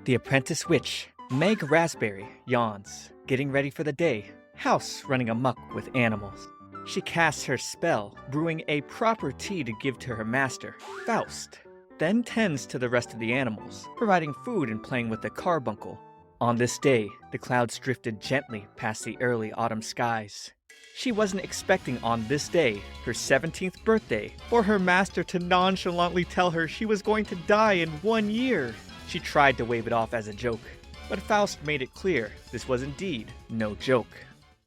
The apprentice witch, Meg Raspberry, yawns, getting ready for the day, house running amok with animals. She casts her spell, brewing a proper tea to give to her master, Faust, then tends to the rest of the animals, providing food and playing with the carbuncle. On this day, the clouds drifted gently past the early autumn skies. She wasn't expecting on this day, her 17th birthday, for her master to nonchalantly tell her she was going to die in 1 year. She tried to wave it off as a joke, but Faust made it clear this was indeed no joke.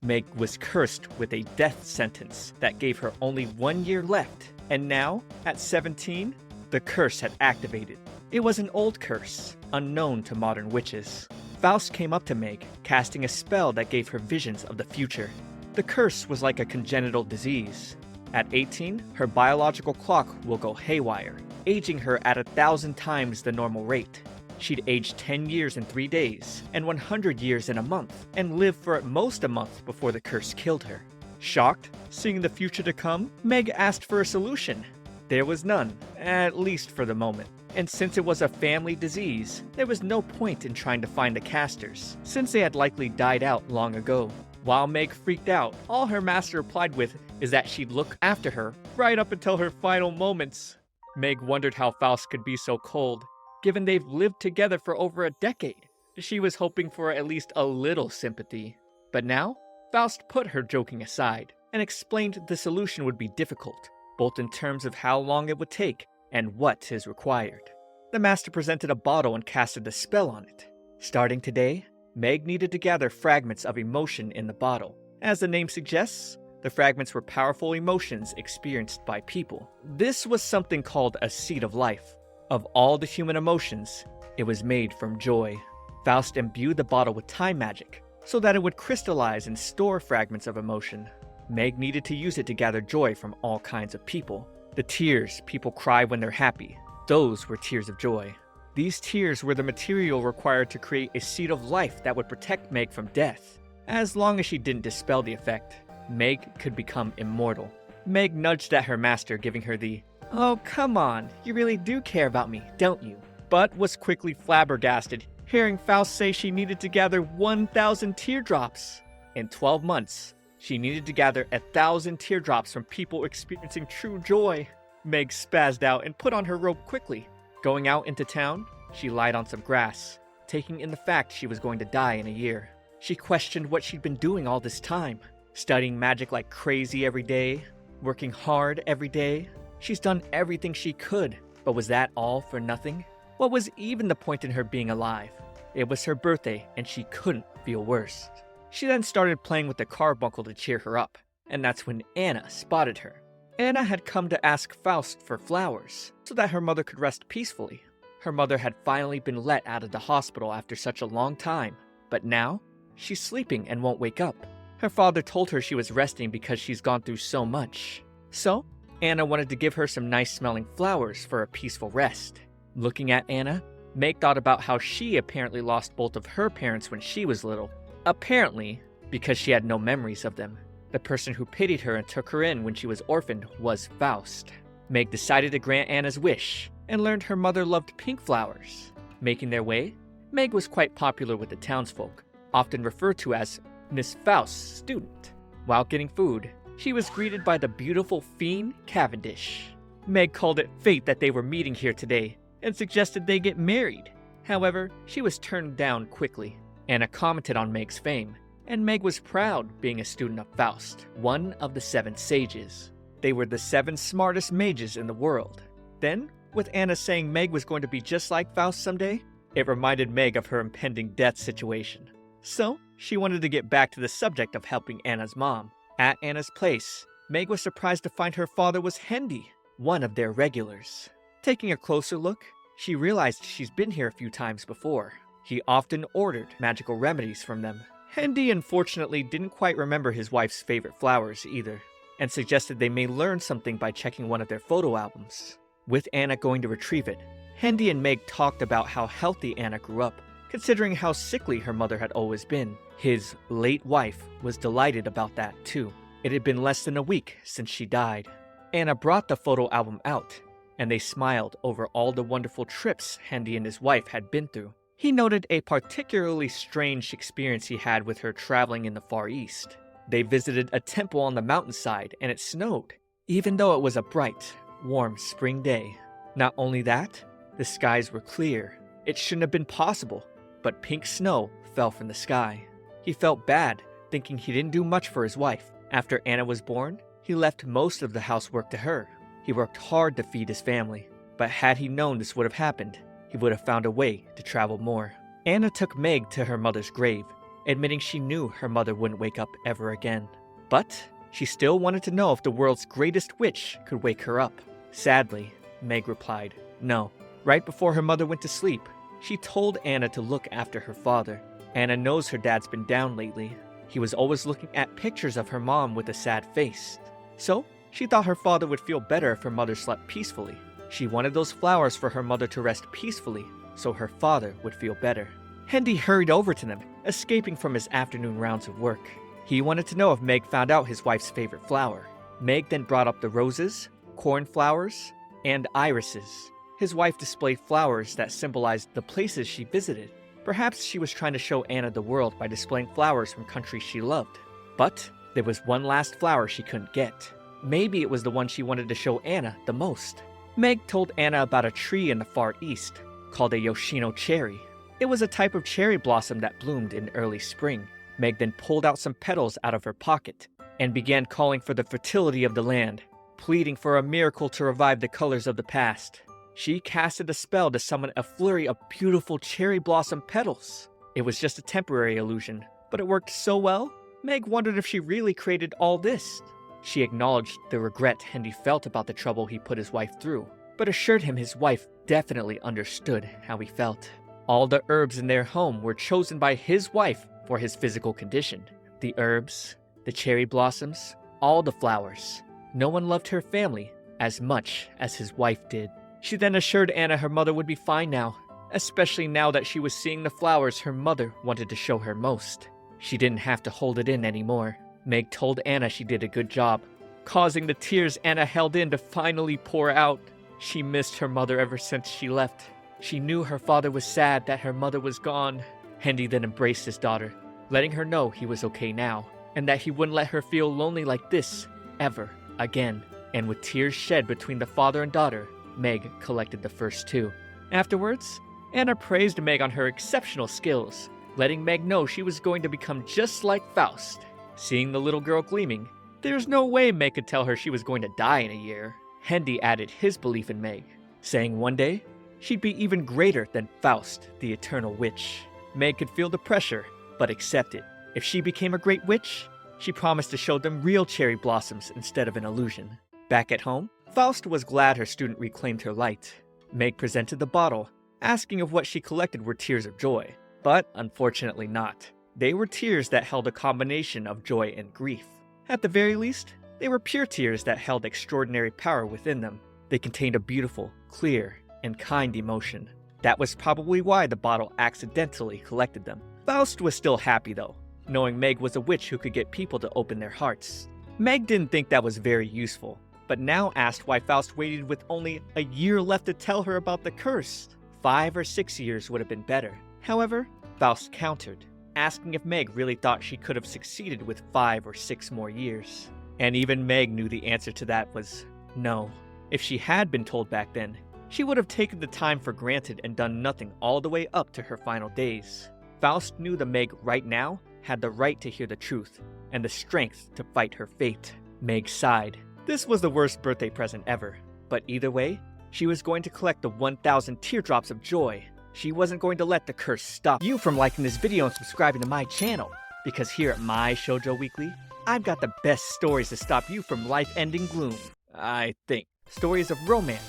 Meg was cursed with a death sentence that gave her only 1 year left, and now, at 17, the curse had activated. It was an old curse, unknown to modern witches. Faust came up to Meg, casting a spell that gave her visions of the future. The curse was like a congenital disease. At 18, her biological clock will go haywire, aging her at 1,000 times the normal rate. She'd age 10 years in 3 days, and 100 years in a month, and live for at most a month before the curse killed her. Shocked, seeing the future to come, Meg asked for a solution. There was none, at least for the moment. And since it was a family disease, there was no point in trying to find the casters, since they had likely died out long ago. While Meg freaked out, all her master replied with is that she'd look after her right up until her final moments. Meg wondered how Faust could be so cold, given they've lived together for over a decade. She was hoping for at least a little sympathy. But now, Faust put her joking aside, and explained the solution would be difficult, both in terms of how long it would take and what is required. The master presented a bottle and casted a spell on it. Starting today, Meg needed to gather fragments of emotion in the bottle. As the name suggests, the fragments were powerful emotions experienced by people. This was something called a seed of life. Of all the human emotions, it was made from joy. Faust imbued the bottle with time magic, so that it would crystallize and store fragments of emotion. Meg needed to use it to gather joy from all kinds of people. The tears people cry when they're happy, those were tears of joy. These tears were the material required to create a seed of life that would protect Meg from death. As long as she didn't dispel the effect, Meg could become immortal. Meg nudged at her master, giving her the, "Oh, come on, you really do care about me, don't you?" But was quickly flabbergasted, hearing Faust say she needed to gather 1,000 teardrops. In 12 months, she needed to gather 1,000 teardrops from people experiencing true joy. Meg spazzed out and put on her robe quickly. Going out into town, she lied on some grass, taking in the fact she was going to die in a year. She questioned what she'd been doing all this time, studying magic like crazy every day, working hard every day. She's done everything she could, but was that all for nothing? What was even the point in her being alive? It was her birthday, and she couldn't feel worse. She then started playing with the carbuncle to cheer her up, and that's when Anna spotted her. Anna had come to ask Faust for flowers, so that her mother could rest peacefully. Her mother had finally been let out of the hospital after such a long time, but now, she's sleeping and won't wake up. Her father told her she was resting because she's gone through so much. So, Anna wanted to give her some nice-smelling flowers for a peaceful rest. Looking at Anna, Meg thought about how she apparently lost both of her parents when she was little. Apparently, because she had no memories of them. The person who pitied her and took her in when she was orphaned was Faust. Meg decided to grant Anna's wish, and learned her mother loved pink flowers. Making their way, Meg was quite popular with the townsfolk, often referred to as Miss Faust's student. While getting food, she was greeted by the beautiful fiend Cavendish. Meg called it fate that they were meeting here today, and suggested they get married. However, she was turned down quickly. Anna commented on Meg's fame, and Meg was proud being a student of Faust, one of the 7 sages. They were the 7 smartest mages in the world. Then, with Anna saying Meg was going to be just like Faust someday, it reminded Meg of her impending death situation. So, she wanted to get back to the subject of helping Anna's mom. At Anna's place, Meg was surprised to find her father was Hendy, one of their regulars. Taking a closer look, she realized she's been here a few times before. He often ordered magical remedies from them. Hendy unfortunately didn't quite remember his wife's favorite flowers either, and suggested they may learn something by checking one of their photo albums. With Anna going to retrieve it, Hendy and Meg talked about how healthy Anna grew up, considering how sickly her mother had always been. His late wife was delighted about that too. It had been less than a week since she died. Anna brought the photo album out, and they smiled over all the wonderful trips Hendy and his wife had been through. He noted a particularly strange experience he had with her traveling in the Far East. They visited a temple on the mountainside and it snowed, even though it was a bright, warm spring day. Not only that, the skies were clear. It shouldn't have been possible, but pink snow fell from the sky. He felt bad, thinking he didn't do much for his wife. After Anna was born, he left most of the housework to her. He worked hard to feed his family, but had he known this would have happened, he would have found a way to travel more. Anna took Meg to her mother's grave, admitting she knew her mother wouldn't wake up ever again. But she still wanted to know if the world's greatest witch could wake her up. Sadly, Meg replied, no. Right before her mother went to sleep, she told Anna to look after her father. Anna knows her dad's been down lately. He was always looking at pictures of her mom with a sad face. So, she thought her father would feel better if her mother slept peacefully. She wanted those flowers for her mother to rest peacefully, so her father would feel better. Hendy hurried over to them, escaping from his afternoon rounds of work. He wanted to know if Meg found out his wife's favorite flower. Meg then brought up the roses, cornflowers, and irises. His wife displayed flowers that symbolized the places she visited. Perhaps she was trying to show Anna the world by displaying flowers from countries she loved. But there was one last flower she couldn't get. Maybe it was the one she wanted to show Anna the most. Meg told Anna about a tree in the Far East called a Yoshino cherry. It was a type of cherry blossom that bloomed in early spring. Meg then pulled out some petals out of her pocket and began calling for the fertility of the land, pleading for a miracle to revive the colors of the past. She casted a spell to summon a flurry of beautiful cherry blossom petals. It was just a temporary illusion, but it worked so well, Meg wondered if she really created all this. She acknowledged the regret Hendy felt about the trouble he put his wife through, but assured him his wife definitely understood how he felt. All the herbs in their home were chosen by his wife for his physical condition. The herbs, the cherry blossoms, all the flowers. No one loved her family as much as his wife did. She then assured Anna her mother would be fine now, especially now that she was seeing the flowers her mother wanted to show her most. She didn't have to hold it in anymore. Meg told Anna she did a good job, causing the tears Anna held in to finally pour out. She missed her mother ever since she left. She knew her father was sad that her mother was gone. Hendy then embraced his daughter, letting her know he was okay now, and that he wouldn't let her feel lonely like this ever again. And with tears shed between the father and daughter, Meg collected the first two. Afterwards, Anna praised Meg on her exceptional skills, letting Meg know she was going to become just like Faust. Seeing the little girl gleaming, there's no way Meg could tell her she was going to die in a year. Hendy added his belief in Meg, saying one day she'd be even greater than Faust, the eternal witch. Meg could feel the pressure, but accept it. If she became a great witch, she promised to show them real cherry blossoms instead of an illusion. Back at home, Faust was glad her student reclaimed her light. Meg presented the bottle, asking if what she collected were tears of joy. But unfortunately not. They were tears that held a combination of joy and grief. At the very least, they were pure tears that held extraordinary power within them. They contained a beautiful, clear, and kind emotion. That was probably why the bottle accidentally collected them. Faust was still happy though, knowing Meg was a witch who could get people to open their hearts. Meg didn't think that was very useful, but now asked why Faust waited with only a year left to tell her about the curse. 5 or 6 years would have been better. However, Faust countered, asking if Meg really thought she could have succeeded with 5 or 6 more years. And even Meg knew the answer to that was no. If she had been told back then, she would have taken the time for granted and done nothing all the way up to her final days. Faust knew that Meg right now had the right to hear the truth and the strength to fight her fate. Meg sighed. This was the worst birthday present ever, but either way, she was going to collect the 1,000 teardrops of joy. She wasn't going to let the curse stop you from liking this video and subscribing to my channel, because here at my Shoujo Weekly, I've got the best stories to stop you from life-ending gloom. I think. Stories of romance,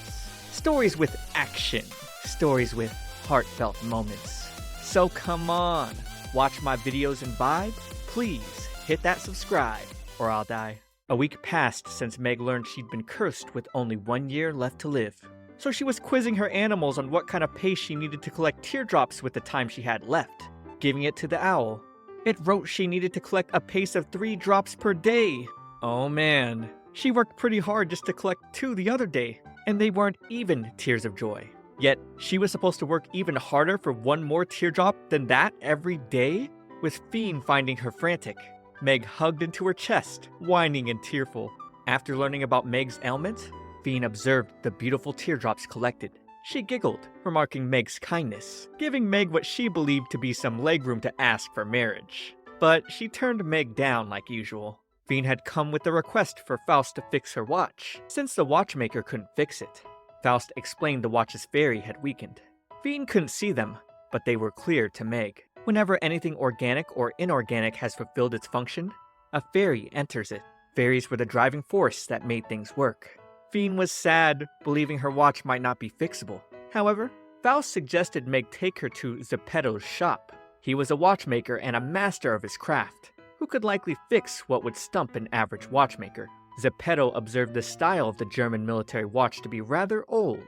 stories with action, stories with heartfelt moments. So come on, watch my videos and vibe. Please hit that subscribe or I'll die. A week passed since Meg learned she'd been cursed with only 1 year left to live. So she was quizzing her animals on what kind of pace she needed to collect teardrops with the time she had left. Giving it to the owl, it wrote she needed to collect a pace of 3 drops per day. Oh man, she worked pretty hard just to collect 2 the other day, and they weren't even tears of joy. Yet, she was supposed to work even harder for one more teardrop than that every day? With Fiend finding her frantic, Meg hugged into her chest, whining and tearful. After learning about Meg's ailment, Fiend observed the beautiful teardrops collected. She giggled, remarking Meg's kindness, giving Meg what she believed to be some legroom to ask for marriage. But she turned Meg down like usual. Fiend had come with a request for Faust to fix her watch, since the watchmaker couldn't fix it. Faust explained the watch's fairy had weakened. Fiend couldn't see them, but they were clear to Meg. Whenever anything organic or inorganic has fulfilled its function, a fairy enters it. Fairies were the driving force that made things work. Fiend was sad, believing her watch might not be fixable. However, Faust suggested Meg take her to Zeppetto's shop. He was a watchmaker and a master of his craft, who could likely fix what would stump an average watchmaker. Zeppetto observed the style of the German military watch to be rather old.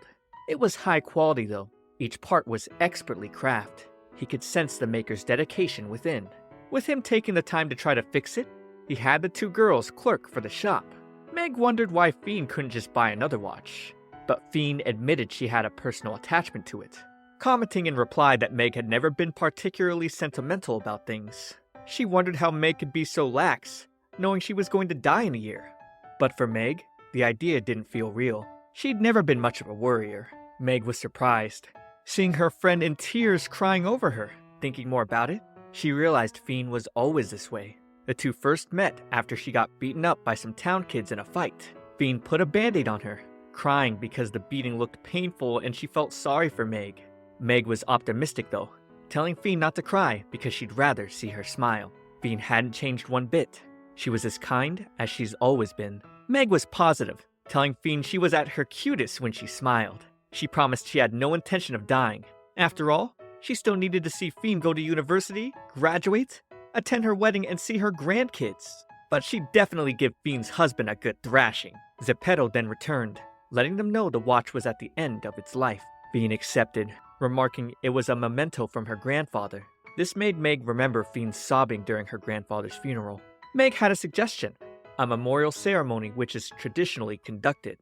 It was high quality though. Each part was expertly crafted. He could sense the maker's dedication within. With him taking the time to try to fix it, he had the two girls clerk for the shop. Meg wondered why Fiend couldn't just buy another watch, but Fiend admitted she had a personal attachment to it, commenting in reply that Meg had never been particularly sentimental about things. She wondered how Meg could be so lax, knowing she was going to die in a year. But for Meg, the idea didn't feel real. She'd never been much of a worrier. Meg was surprised, seeing her friend in tears crying over her. Thinking more about it, she realized Fiend was always this way. The two first met after she got beaten up by some town kids in a fight. Fiend put a band-aid on her, crying because the beating looked painful and she felt sorry for Meg. Meg was optimistic though, telling Fiend not to cry because she'd rather see her smile. Fiend hadn't changed one bit. She was as kind as she's always been. Meg was positive, telling Fiend she was at her cutest when she smiled. She promised she had no intention of dying. After all, she still needed to see Fiend go to university, graduate, attend her wedding, and see her grandkids. But she'd definitely give Fiend's husband a good thrashing. Zeppetto then returned, letting them know the watch was at the end of its life. Fiend accepted, remarking it was a memento from her grandfather. This made Meg remember Fiend sobbing during her grandfather's funeral. Meg had a suggestion, a memorial ceremony which is traditionally conducted.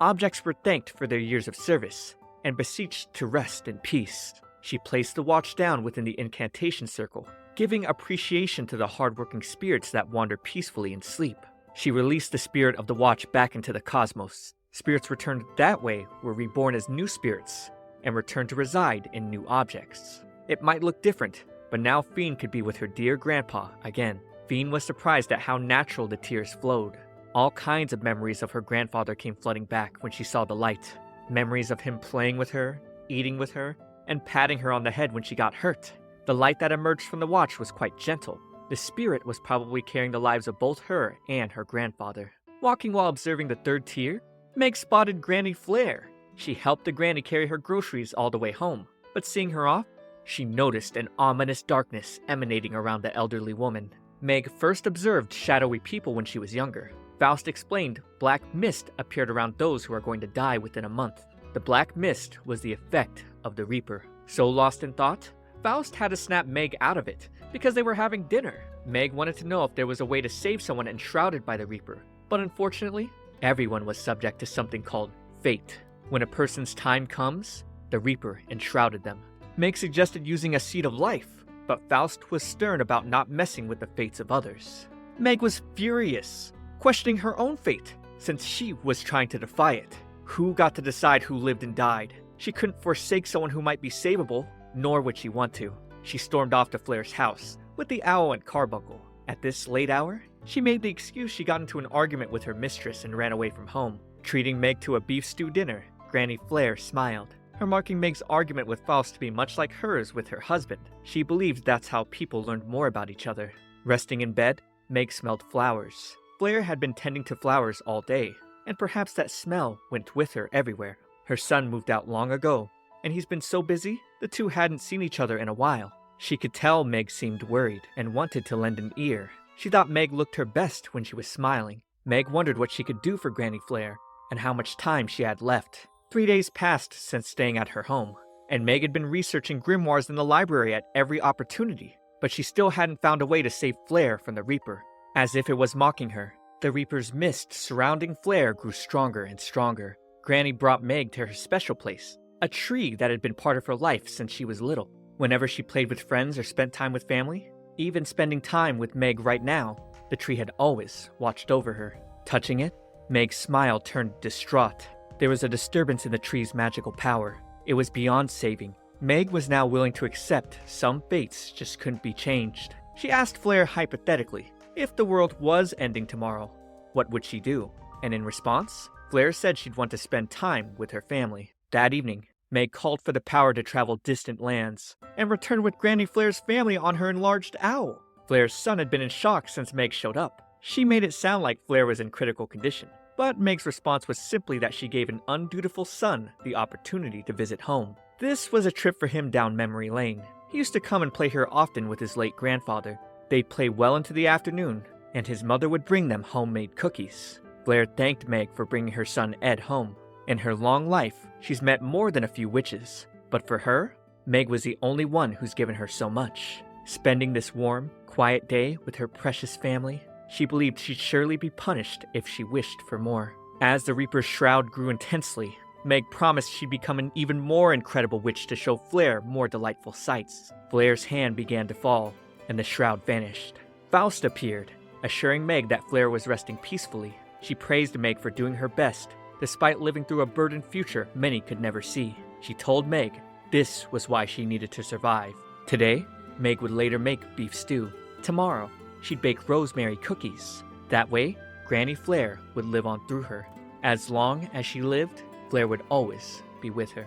Objects were thanked for their years of service, and beseeched to rest in peace. She placed the watch down within the incantation circle, giving appreciation to the hardworking spirits that wander peacefully in sleep. She released the spirit of the watch back into the cosmos. Spirits returned that way were reborn as new spirits, and returned to reside in new objects. It might look different, but now Fiend could be with her dear grandpa again. Fiend was surprised at how natural the tears flowed. All kinds of memories of her grandfather came flooding back when she saw the light. Memories of him playing with her, eating with her, and patting her on the head when she got hurt. The light that emerged from the watch was quite gentle. The spirit was probably carrying the lives of both her and her grandfather. Walking while observing the third tier, Meg spotted Granny Flair. She helped the granny carry her groceries all the way home, but seeing her off, she noticed an ominous darkness emanating around the elderly woman. Meg first observed shadowy people when she was younger. Faust explained black mist appeared around those who are going to die within a month. The black mist was the effect of the Reaper. So lost in thought, Faust had to snap Meg out of it because they were having dinner. Meg wanted to know if there was a way to save someone enshrouded by the Reaper, but unfortunately, everyone was subject to something called fate. When a person's time comes, the Reaper enshrouded them. Meg suggested using a seed of life, but Faust was stern about not messing with the fates of others. Meg was furious, questioning her own fate, since she was trying to defy it. Who got to decide who lived and died? She couldn't forsake someone who might be savable, nor would she want to. She stormed off to Flair's house, with the owl and carbuncle. At this late hour, she made the excuse she got into an argument with her mistress and ran away from home. Treating Meg to a beef stew dinner, Granny Flair smiled, remarking Meg's argument with Faust to be much like hers with her husband. She believed that's how people learned more about each other. Resting in bed, Meg smelled flowers. Flair had been tending to flowers all day, and perhaps that smell went with her everywhere. Her son moved out long ago, and he's been so busy, the two hadn't seen each other in a while. She could tell Meg seemed worried and wanted to lend an ear. She thought Meg looked her best when she was smiling. Meg wondered what she could do for Granny Flair, and how much time she had left. 3 days passed since staying at her home, and Meg had been researching grimoires in the library at every opportunity, but she still hadn't found a way to save Flair from the Reaper. As if it was mocking her, the Reaper's mist surrounding Flair grew stronger and stronger. Granny brought Meg to her special place, a tree that had been part of her life since she was little. Whenever she played with friends or spent time with family, even spending time with Meg right now, the tree had always watched over her. Touching it, Meg's smile turned distraught. There was a disturbance in the tree's magical power. It was beyond saving. Meg was now willing to accept some fates just couldn't be changed. She asked Flair hypothetically, if the world was ending tomorrow, what would she do? And in response, Flair said she'd want to spend time with her family. That evening, Meg called for the power to travel distant lands and return with Granny Flair's family on her enlarged owl. Flair's son had been in shock since Meg showed up. She made it sound like Flair was in critical condition, but Meg's response was simply that she gave an undutiful son the opportunity to visit home. This was a trip for him down memory lane. He used to come and play here often with his late grandfather. They'd play well into the afternoon, and his mother would bring them homemade cookies. Flair thanked Meg for bringing her son Ed home. In her long life, she's met more than a few witches, but for her, Meg was the only one who's given her so much. Spending this warm, quiet day with her precious family, she believed she'd surely be punished if she wished for more. As the Reaper's shroud grew intensely, Meg promised she'd become an even more incredible witch to show Flair more delightful sights. Flair's hand began to fall, and the shroud vanished. Faust appeared, assuring Meg that Flair was resting peacefully. She praised Meg for doing her best, despite living through a burdened future many could never see. She told Meg this was why she needed to survive. Today, Meg would later make beef stew. Tomorrow, she'd bake rosemary cookies. That way, Granny Flair would live on through her. As long as she lived, Flair would always be with her.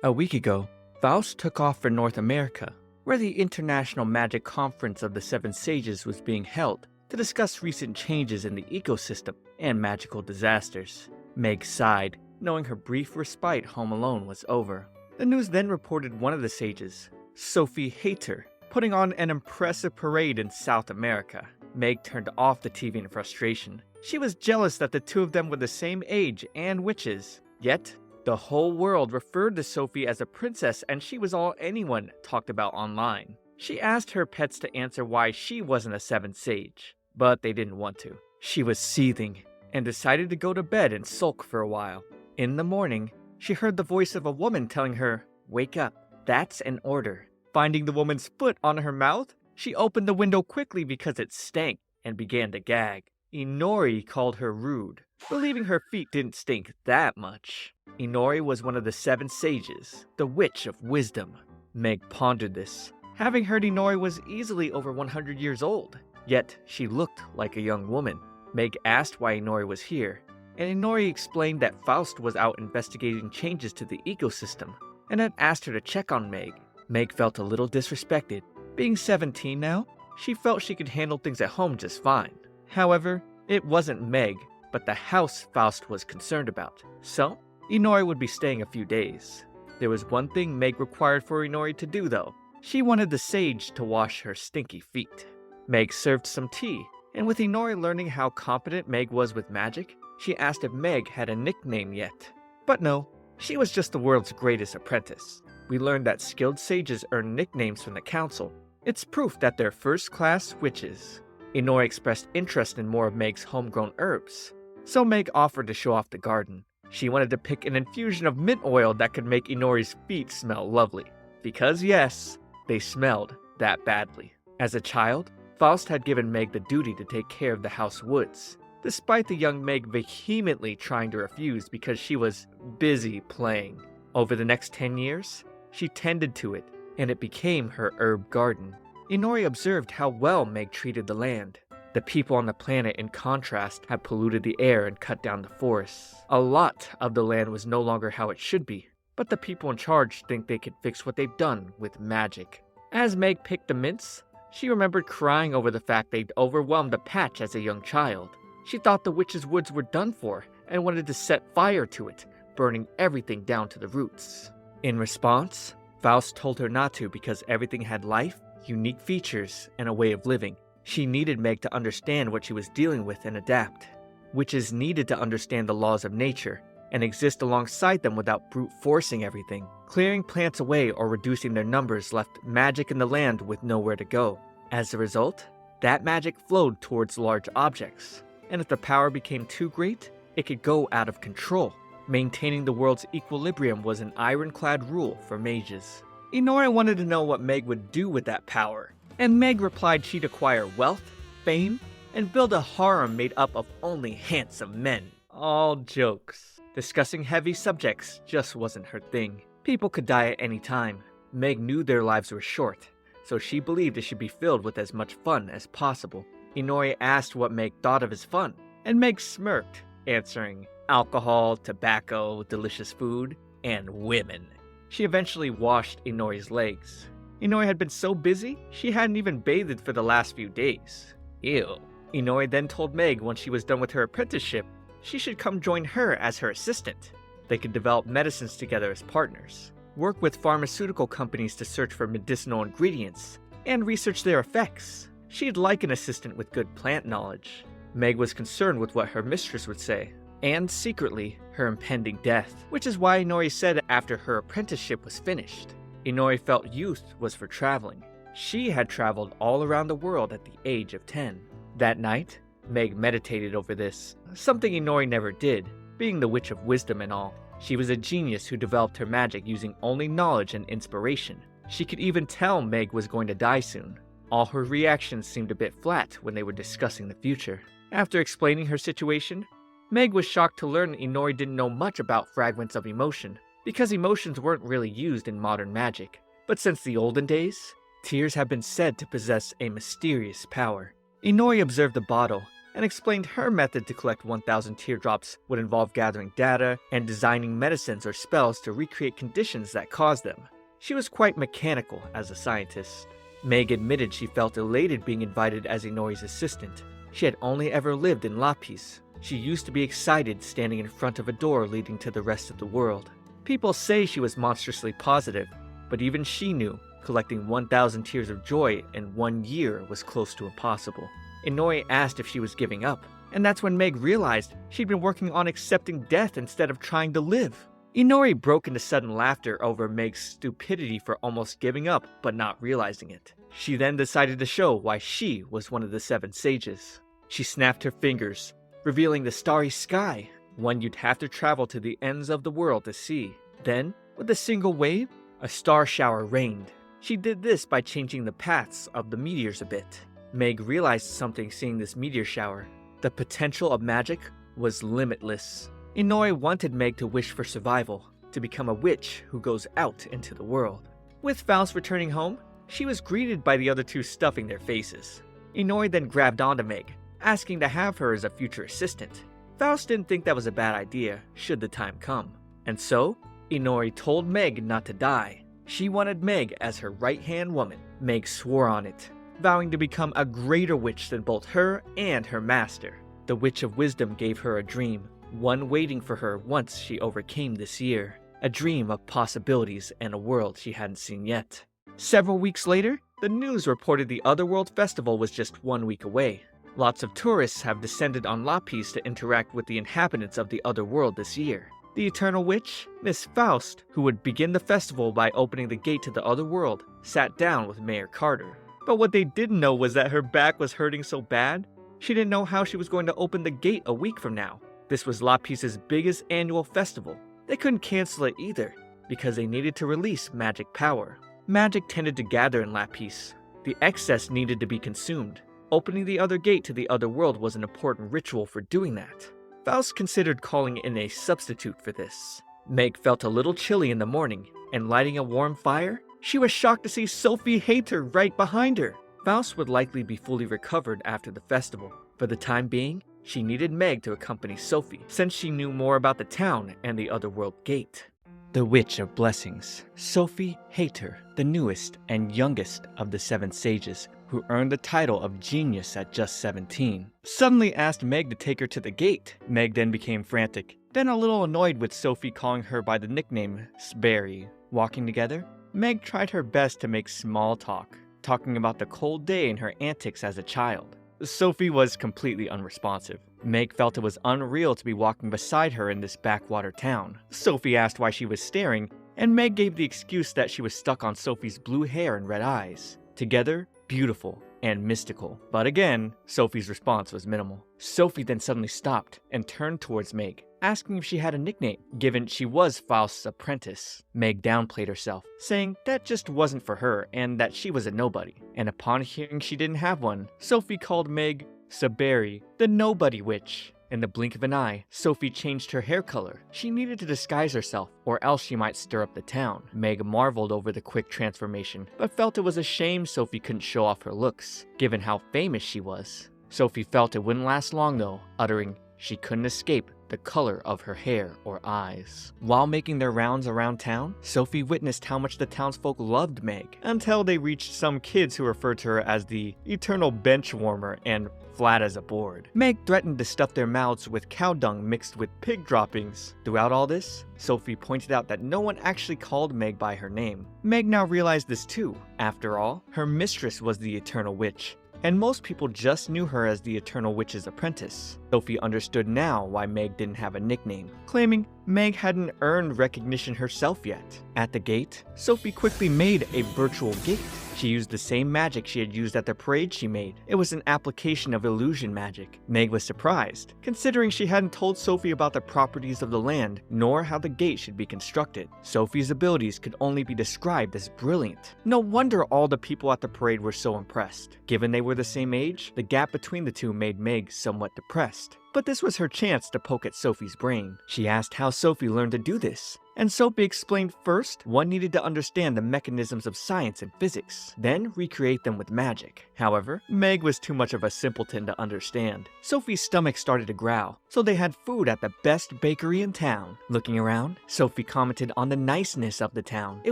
A week ago, Faust took off for North America, where the International Magic Conference of the Seven Sages was being held to discuss recent changes in the ecosystem and magical disasters. Meg sighed, knowing her brief respite home alone was over. The news then reported one of the sages, Sophie Hayter, putting on an impressive parade in South America. Meg turned off the TV in frustration. She was jealous that the two of them were the same age and witches. Yet, the whole world referred to Sophie as a princess, and she was all anyone talked about online. She asked her pets to answer why she wasn't a seventh sage, but they didn't want to. She was seething and decided to go to bed and sulk for a while. In the morning, she heard the voice of a woman telling her, "Wake up, that's an order." Finding the woman's foot on her mouth, she opened the window quickly because it stank and began to gag. Inori called her rude, believing her feet didn't stink that much. Inori was one of the seven sages, the witch of wisdom. Meg pondered this, having heard Inori was easily over 100 years old, yet she looked like a young woman. Meg asked why Inori was here, and Inori explained that Faust was out investigating changes to the ecosystem, and had asked her to check on Meg. Meg felt a little disrespected. Being 17 now, she felt she could handle things at home just fine. However, it wasn't Meg, but the house Faust was concerned about. So, Inori would be staying a few days. There was one thing Meg required for Inori to do though. She wanted the sage to wash her stinky feet. Meg served some tea, and with Inori learning how competent Meg was with magic, she asked if Meg had a nickname yet. But no, she was just the world's greatest apprentice. We learned that skilled sages earn nicknames from the council. It's proof that they're first-class witches. Inori expressed interest in more of Meg's homegrown herbs, so Meg offered to show off the garden. She wanted to pick an infusion of mint oil that could make Inori's feet smell lovely. Because yes, they smelled that badly. As a child, Faust had given Meg the duty to take care of the house woods, despite the young Meg vehemently trying to refuse because she was busy playing. Over the next 10 years, she tended to it, and it became her herb garden. Inori observed how well Meg treated the land. The people on the planet, in contrast, had polluted the air and cut down the forests. A lot of the land was no longer how it should be, but the people in charge think they could fix what they've done with magic. As Meg picked the mints, she remembered crying over the fact they'd overwhelmed the patch as a young child. She thought the witch's woods were done for and wanted to set fire to it, burning everything down to the roots. In response, Faust told her not to because everything had life, unique features, and a way of living. She needed Meg to understand what she was dealing with and adapt. Witches needed to understand the laws of nature and exist alongside them without brute forcing everything. Clearing plants away or reducing their numbers left magic in the land with nowhere to go. As a result, that magic flowed towards large objects, and if the power became too great, it could go out of control. Maintaining the world's equilibrium was an ironclad rule for mages. Inori wanted to know what Meg would do with that power, and Meg replied she'd acquire wealth, fame, and build a harem made up of only handsome men. All jokes. Discussing heavy subjects just wasn't her thing. People could die at any time. Meg knew their lives were short, so she believed it should be filled with as much fun as possible. Inori asked what Meg thought of his fun, and Meg smirked, answering, alcohol, tobacco, delicious food, and women. She eventually washed Inori's legs. Inori had been so busy, she hadn't even bathed for the last few days. Ew. Inori then told Meg once she was done with her apprenticeship, she should come join her as her assistant. They could develop medicines together as partners, work with pharmaceutical companies to search for medicinal ingredients, and research their effects. She'd like an assistant with good plant knowledge. Meg was concerned with what her mistress would say, and secretly, her impending death, which is why Inori said after her apprenticeship was finished. Inori felt youth was for traveling. She had traveled all around the world at the age of 10. That night, Meg meditated over this, something Inori never did, being the Witch of Wisdom and all. She was a genius who developed her magic using only knowledge and inspiration. She could even tell Meg was going to die soon. All her reactions seemed a bit flat when they were discussing the future. After explaining her situation, Meg was shocked to learn Inori didn't know much about fragments of emotion, because emotions weren't really used in modern magic. But since the olden days, tears have been said to possess a mysterious power. Inori observed the bottle and explained her method to collect 1,000 teardrops would involve gathering data and designing medicines or spells to recreate conditions that cause them. She was quite mechanical as a scientist. Meg admitted she felt elated being invited as Inori's assistant. She had only ever lived in Lapis. She used to be excited standing in front of a door leading to the rest of the world. People say she was monstrously positive, but even she knew collecting 1,000 tears of joy in 1 year was close to impossible. Inori asked if she was giving up, and that's when Meg realized she'd been working on accepting death instead of trying to live. Inori broke into sudden laughter over Meg's stupidity for almost giving up but not realizing it. She then decided to show why she was one of the 7 sages. She snapped her fingers, revealing the starry sky, one you'd have to travel to the ends of the world to see. Then, with a single wave, a star shower rained. She did this by changing the paths of the meteors a bit. Meg realized something seeing this meteor shower. The potential of magic was limitless. Inori wanted Meg to wish for survival, to become a witch who goes out into the world. With Faust returning home, she was greeted by the other 2 stuffing their faces. Inori then grabbed onto Meg, asking to have her as a future assistant. Faust didn't think that was a bad idea, should the time come. And so, Inori told Meg not to die. She wanted Meg as her right-hand woman. Meg swore on it, vowing to become a greater witch than both her and her master. The Witch of Wisdom gave her a dream, one waiting for her once she overcame this year. A dream of possibilities and a world she hadn't seen yet. Several weeks later, the news reported the Otherworld Festival was just 1 week away. Lots of tourists have descended on Lapis to interact with the inhabitants of the Otherworld this year. The Eternal Witch, Miss Faust, who would begin the festival by opening the gate to the Otherworld, sat down with Mayor Carter. But what they didn't know was that her back was hurting so bad, she didn't know how she was going to open the gate a week from now. This was Lapis's biggest annual festival. They couldn't cancel it either, because they needed to release magic power. Magic tended to gather in Lapis. The excess needed to be consumed. Opening the other gate to the other world was an important ritual for doing that. Faust considered calling in a substitute for this. Meg felt a little chilly in the morning, and lighting a warm fire, she was shocked to see Sophie Hayter right behind her. Faust would likely be fully recovered after the festival. For the time being, she needed Meg to accompany Sophie, since she knew more about the town and the Otherworld gate. The Witch of Blessings, Sophie Hayter, the newest and youngest of the 7 sages, who earned the title of genius at just 17, suddenly asked Meg to take her to the gate. Meg then became frantic, then a little annoyed with Sophie calling her by the nickname Sperry. Walking together, Meg tried her best to make small talk, talking about the cold day and her antics as a child. Sophie was completely unresponsive. Meg felt it was unreal to be walking beside her in this backwater town. Sophie asked why she was staring, and Meg gave the excuse that she was stuck on Sophie's blue hair and red eyes. Together, beautiful and mystical. But again, Sophie's response was minimal. Sophie then suddenly stopped and turned towards Meg, asking if she had a nickname, given she was Faust's apprentice. Meg downplayed herself, saying that just wasn't for her and that she was a nobody. And upon hearing she didn't have one, Sophie called Meg Saberi, the nobody witch. In the blink of an eye, Sophie changed her hair color. She needed to disguise herself, or else she might stir up the town. Meg marveled over the quick transformation, but felt it was a shame Sophie couldn't show off her looks, given how famous she was. Sophie felt it wouldn't last long though, uttering she couldn't escape the color of her hair or eyes. While making their rounds around town, Sophie witnessed how much the townsfolk loved Meg, until they reached some kids who referred to her as the eternal bench warmer and flat as a board. Meg threatened to stuff their mouths with cow dung mixed with pig droppings. Throughout all this, Sophie pointed out that no one actually called Meg by her name. Meg now realized this too. After all, her mistress was the Eternal Witch, and most people just knew her as the Eternal Witch's apprentice. Sophie understood now why Meg didn't have a nickname, claiming Meg hadn't earned recognition herself yet. At the gate, Sophie quickly made a virtual gate. She used the same magic she had used at the parade she made. It was an application of illusion magic. Meg was surprised, considering she hadn't told Sophie about the properties of the land, nor how the gate should be constructed. Sophie's abilities could only be described as brilliant. No wonder all the people at the parade were so impressed. Given they were the same age, the gap between the two made Meg somewhat depressed. But this was her chance to poke at Sophie's brain. She asked how Sophie learned to do this, and Sophie explained first one needed to understand the mechanisms of science and physics, then recreate them with magic. However, Meg was too much of a simpleton to understand. Sophie's stomach started to growl, so they had food at the best bakery in town. Looking around, Sophie commented on the niceness of the town. It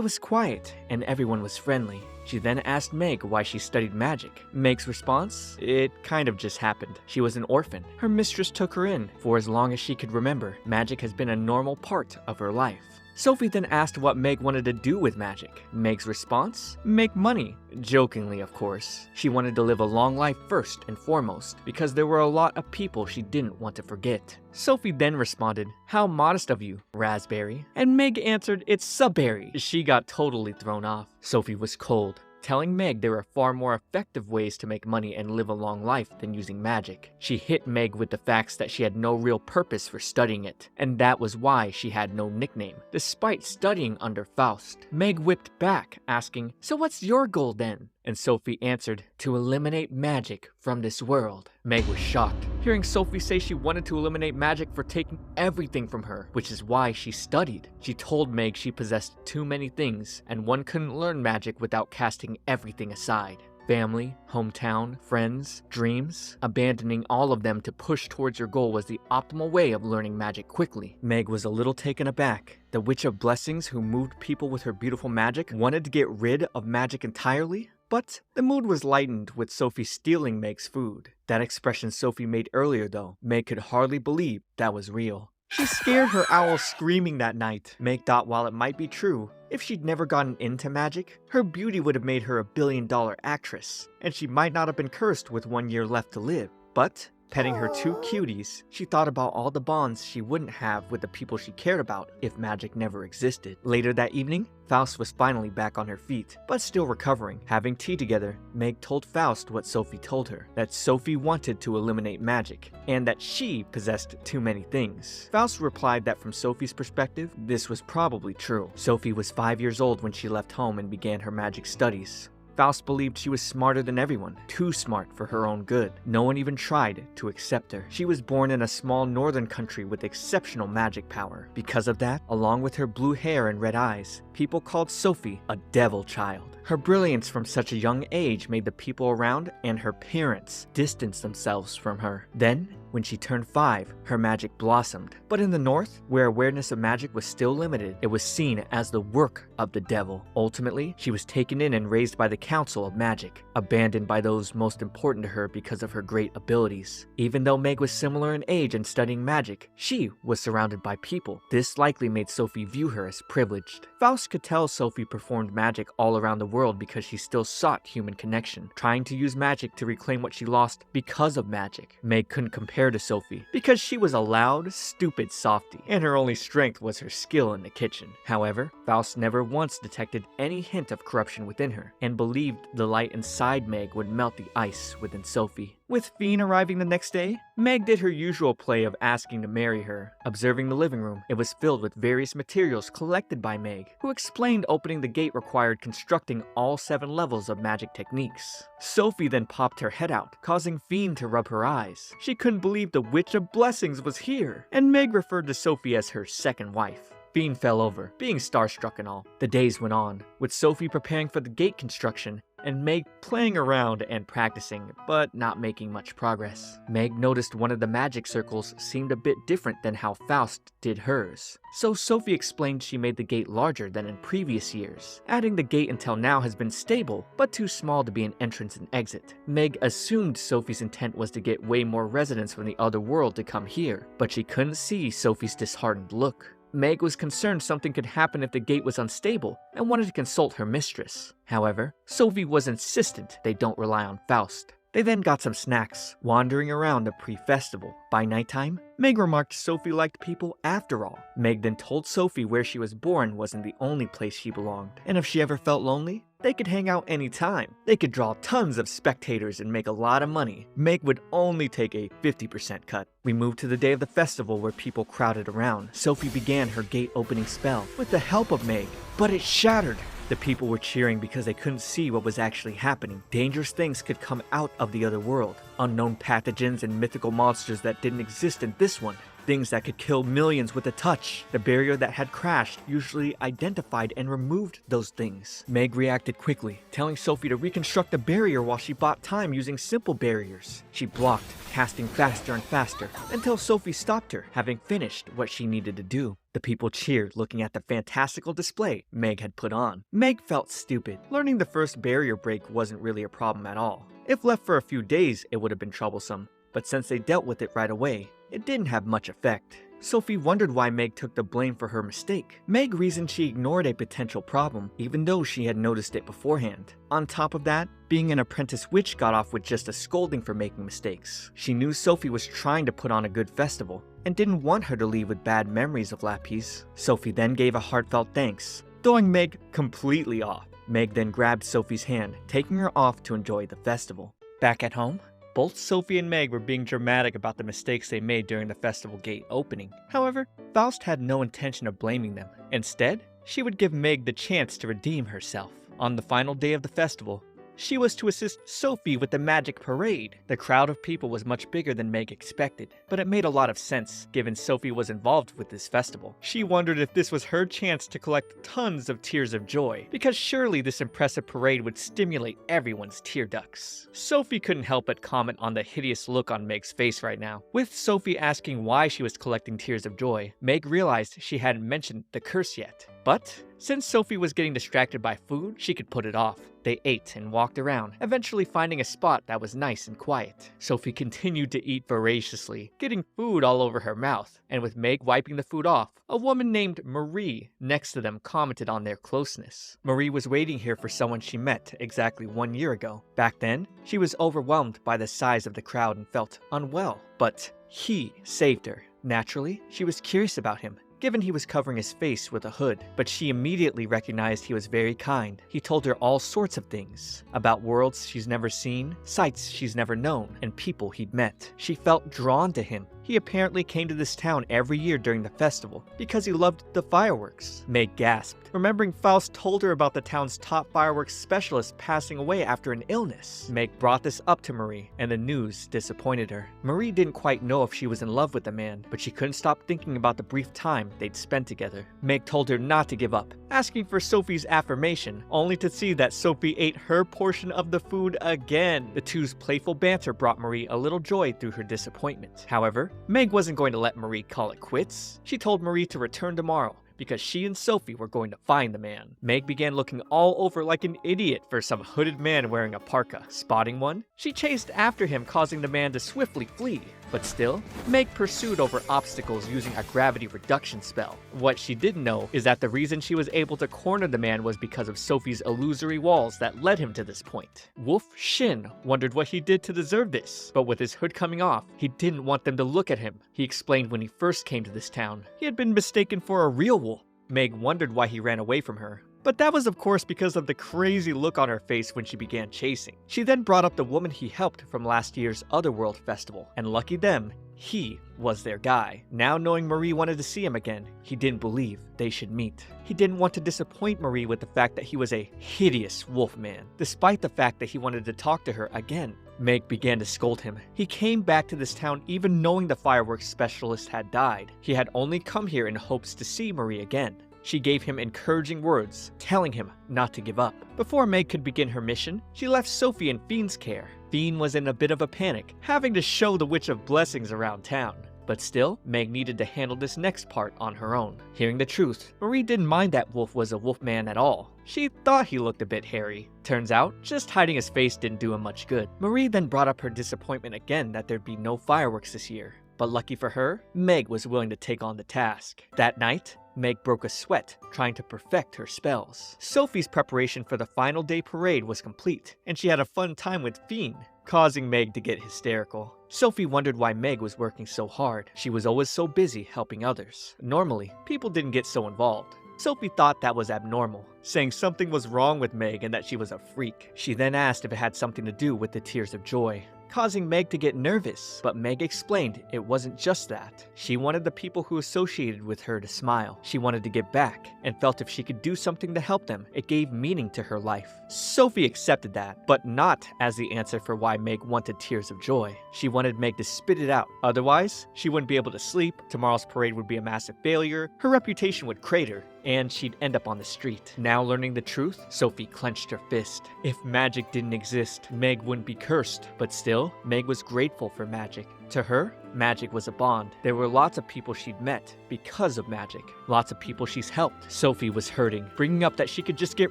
was quiet, and everyone was friendly. She then asked Meg why she studied magic. Meg's response? It kind of just happened. She was an orphan. Her mistress took her in. For as long as she could remember, magic has been a normal part of her life. Sophie then asked what Meg wanted to do with magic. Meg's response? Make money. Jokingly, of course. She wanted to live a long life first and foremost, because there were a lot of people she didn't want to forget. Sophie then responded, "How modest of you, Raspberry." And Meg answered, "It's Subberry." She got totally thrown off. Sophie was cold, telling Meg there are far more effective ways to make money and live a long life than using magic. She hit Meg with the facts that she had no real purpose for studying it, and that was why she had no nickname, despite studying under Faust. Meg whipped back, asking, "So what's your goal then?" And Sophie answered, "To eliminate magic from this world." Meg was shocked, hearing Sophie say she wanted to eliminate magic for taking everything from her, which is why she studied. She told Meg she possessed too many things, and one couldn't learn magic without casting everything aside. Family, hometown, friends, dreams. Abandoning all of them to push towards your goal was the optimal way of learning magic quickly. Meg was a little taken aback. The Witch of Blessings who moved people with her beautiful magic wanted to get rid of magic entirely? But the mood was lightened with Sophie stealing Meg's food. That expression Sophie made earlier though, Meg could hardly believe that was real. She scared her owl screaming that night. Meg thought while it might be true, if she'd never gotten into magic, her beauty would have made her a billion-dollar actress, and she might not have been cursed with 1 year left to live. But petting her two cuties, she thought about all the bonds she wouldn't have with the people she cared about if magic never existed. Later that evening, Faust was finally back on her feet, but still recovering. Having tea together, Meg told Faust what Sophie told her, that Sophie wanted to eliminate magic, and that she possessed too many things. Faust replied that from Sophie's perspective, this was probably true. Sophie was 5 years old when she left home and began her magic studies. Faust believed she was smarter than everyone, too smart for her own good. No one even tried to accept her. She was born in a small northern country with exceptional magic power. Because of that, along with her blue hair and red eyes, people called Sophie a devil child. Her brilliance from such a young age made the people around and her parents distance themselves from her. Then, when she turned 5, her magic blossomed. But in the north, where awareness of magic was still limited, it was seen as the work of the devil. Ultimately, she was taken in and raised by the Council of Magic, abandoned by those most important to her because of her great abilities. Even though Meg was similar in age and studying magic, she was surrounded by people. This likely made Sophie view her as privileged. Faust could tell Sophie performed magic all around the world because she still sought human connection, trying to use magic to reclaim what she lost because of magic. Meg couldn't compare to Sophie because she was a loud, stupid softie, and her only strength was her skill in the kitchen. However, Faust never once detected any hint of corruption within her, and believed the light inside Meg would melt the ice within Sophie. With Fiend arriving the next day, Meg did her usual play of asking to marry her. Observing the living room, it was filled with various materials collected by Meg, who explained opening the gate required constructing all 7 levels of magic techniques. Sophie then popped her head out, causing Fiend to rub her eyes. She couldn't believe the Witch of Blessings was here, and Meg referred to Sophie as her second wife. Fiend fell over, being starstruck and all. The days went on, with Sophie preparing for the gate construction, and Meg playing around and practicing, but not making much progress. Meg noticed one of the magic circles seemed a bit different than how Faust did hers. So Sophie explained she made the gate larger than in previous years, adding the gate until now has been stable, but too small to be an entrance and exit. Meg assumed Sophie's intent was to get way more residents from the other world to come here, but she couldn't see Sophie's disheartened look. Meg was concerned something could happen if the gate was unstable and wanted to consult her mistress. However, Sophie was insistent they don't rely on Faust. They then got some snacks, wandering around the pre-festival. By nighttime, Meg remarked Sophie liked people after all. Meg then told Sophie where she was born wasn't the only place she belonged, and if she ever felt lonely, they could hang out anytime. They could draw tons of spectators and make a lot of money. Meg would only take a 50% cut. We moved to the day of the festival where people crowded around. Sophie began her gate opening spell with the help of Meg, but it shattered. The people were cheering because they couldn't see what was actually happening. Dangerous things could come out of the other world. Unknown pathogens and mythical monsters that didn't exist in this one. Things that could kill millions with a touch. The barrier that had crashed usually identified and removed those things. Meg reacted quickly, telling Sophie to reconstruct the barrier while she bought time using simple barriers. She blocked, casting faster and faster, until Sophie stopped her, having finished what she needed to do. The people cheered, looking at the fantastical display Meg had put on. Meg felt stupid. Learning the first barrier break wasn't really a problem at all. If left for a few days, it would have been troublesome. But since they dealt with it right away, it didn't have much effect. Sophie wondered why Meg took the blame for her mistake. Meg reasoned she ignored a potential problem, even though she had noticed it beforehand. On top of that, being an apprentice witch got off with just a scolding for making mistakes. She knew Sophie was trying to put on a good festival, and didn't want her to leave with bad memories of Lapis. Sophie then gave a heartfelt thanks, throwing Meg completely off. Meg then grabbed Sophie's hand, taking her off to enjoy the festival. Back at home, both Sophie and Meg were being dramatic about the mistakes they made during the festival gate opening. However, Faust had no intention of blaming them. Instead, she would give Meg the chance to redeem herself. On the final day of the festival, she was to assist Sophie with the magic parade. The crowd of people was much bigger than Meg expected, but it made a lot of sense given Sophie was involved with this festival. She wondered if this was her chance to collect tons of tears of joy, because surely this impressive parade would stimulate everyone's tear ducts. Sophie couldn't help but comment on the hideous look on Meg's face right now. With Sophie asking why she was collecting tears of joy, Meg realized she hadn't mentioned the curse yet. But since Sophie was getting distracted by food, she could put it off. They ate and walked around, eventually finding a spot that was nice and quiet. Sophie continued to eat voraciously, getting food all over her mouth, and with Meg wiping the food off, a woman named Marie next to them commented on their closeness. Marie was waiting here for someone she met exactly 1 year ago. Back then, she was overwhelmed by the size of the crowd and felt unwell, but he saved her. Naturally, she was curious about him, given he was covering his face with a hood, but she immediately recognized he was very kind. He told her all sorts of things, about worlds she's never seen, sights she's never known, and people he'd met. She felt drawn to him. He apparently came to this town every year during the festival, because he loved the fireworks. Meg gasped, remembering Faust told her about the town's top fireworks specialist passing away after an illness. Meg brought this up to Marie, and the news disappointed her. Marie didn't quite know if she was in love with the man, but she couldn't stop thinking about the brief time they'd spent together. Meg told her not to give up, asking for Sophie's affirmation, only to see that Sophie ate her portion of the food again. The two's playful banter brought Marie a little joy through her disappointment. However, Meg wasn't going to let Marie call it quits. She told Marie to return tomorrow, because she and Sophie were going to find the man. Meg began looking all over like an idiot for some hooded man wearing a parka. Spotting one, she chased after him, causing the man to swiftly flee. But still, Meg pursued over obstacles using a gravity reduction spell. What she didn't know is that the reason she was able to corner the man was because of Sophie's illusory walls that led him to this point. Wolf Shin wondered what he did to deserve this, but with his hood coming off, he didn't want them to look at him. He explained when he first came to this town, he had been mistaken for a real wolf. Meg wondered why he ran away from her, but that was of course because of the crazy look on her face when she began chasing. She then brought up the woman he helped from last year's Otherworld festival, and lucky them, he was their guy. Now knowing Marie wanted to see him again, he didn't believe they should meet. He didn't want to disappoint Marie with the fact that he was a hideous wolf man, despite the fact that he wanted to talk to her again. Meg began to scold him. He came back to this town even knowing the fireworks specialist had died. He had only come here in hopes to see Marie again. She gave him encouraging words, telling him not to give up. Before Meg could begin her mission, she left Sophie in Fiend's care. Fiend was in a bit of a panic, having to show the Witch of Blessings around town. But still, Meg needed to handle this next part on her own. Hearing the truth, Marie didn't mind that Wolf was a wolf man at all. She thought he looked a bit hairy. Turns out, just hiding his face didn't do him much good. Marie then brought up her disappointment again that there'd be no fireworks this year. But lucky for her, Meg was willing to take on the task. That night, Meg broke a sweat, trying to perfect her spells. Sophie's preparation for the final day parade was complete, and she had a fun time with Fiend, causing Meg to get hysterical. Sophie wondered why Meg was working so hard. She was always so busy helping others. Normally, people didn't get so involved. Sophie thought that was abnormal, saying something was wrong with Meg and that she was a freak. She then asked if it had something to do with the tears of joy, causing Meg to get nervous, but Meg explained it wasn't just that. She wanted the people who associated with her to smile. She wanted to give back, and felt if she could do something to help them, it gave meaning to her life. Sophie accepted that, but not as the answer for why Meg wanted tears of joy. She wanted Meg to spit it out. Otherwise, she wouldn't be able to sleep, tomorrow's parade would be a massive failure, her reputation would crater, and she'd end up on the street. Now learning the truth, Sophie clenched her fist. If magic didn't exist, Meg wouldn't be cursed. But still, Meg was grateful for magic. To her, magic was a bond. There were lots of people she'd met because of magic. Lots of people she's helped. Sophie was hurting, bringing up that she could just get